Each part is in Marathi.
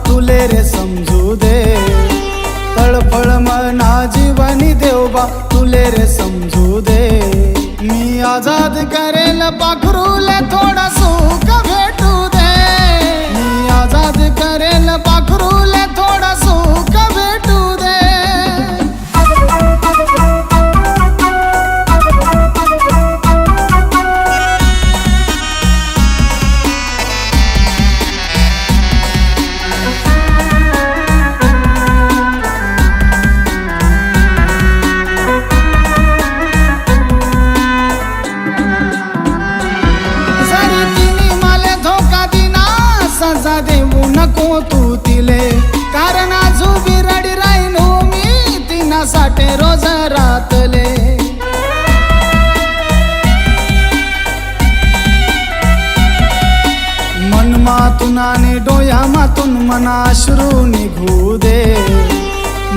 तुले रे समजू दे, तळफळ मना जीवनी देवबा तुले रे समजू दे। मी आजाद करेल पाखरूले थोडा सुख भेटू दे, मी आजाद करेल पाखरूले थोडा सुख भेटू दे। सजा देऊ नको तू तिले, कारण आजू बिरडी राहिनो मी तिनासाठी रोज रातले। मन मातून आणि डोया मातून मना अश्रू निघू दे,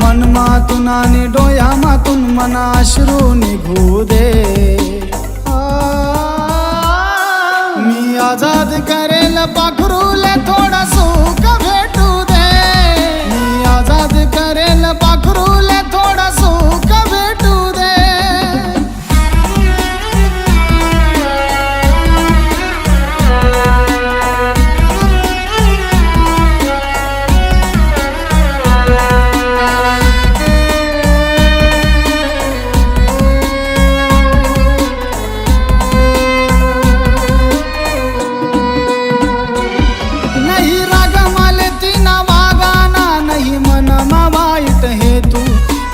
मन मातून आणि डोया मातून मना अश्रू निघू दे। मी आजाद करेल पाखरूले थोडा सुख भेटू दे, मी आजाद करेल पाखरूले थोडा सुख भेटू दे।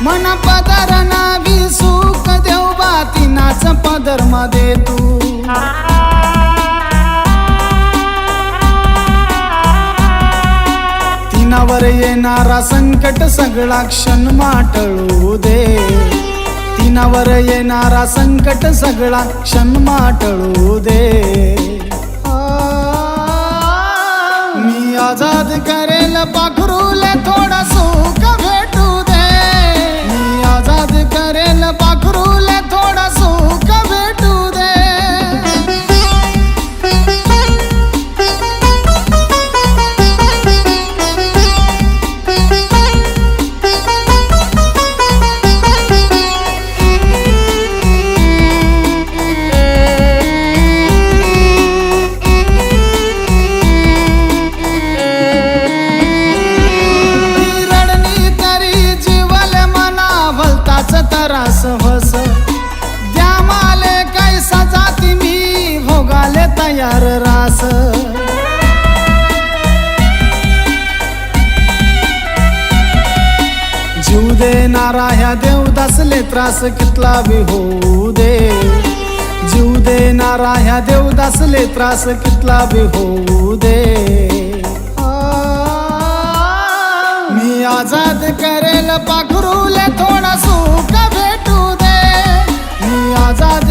मन पदरना भी सुख देवबा तिनाच पदरमा दे तू। तिनावर येणारा संकट सगळा क्षण माटळू दे, तिनावर येणारा संकट सगळा क्षण माटळू दे। मी आजाद करेल पाखरूले थोडा सुख भेटू दे, मी आजाद करेल पाखरूले थोडा सुख भेटू दे। तरास हस द्या माले काय सजाती मी भोगाले तयार रास। जीव देणारा ह्या देवदासले त्रास कितला बी होऊ दे, जीव देणारा ह्या देवदासले त्रास कितला बी होऊ दे। मी आजाद करेल पाखरूले थोडा सुख भेटू दे, मी आजाद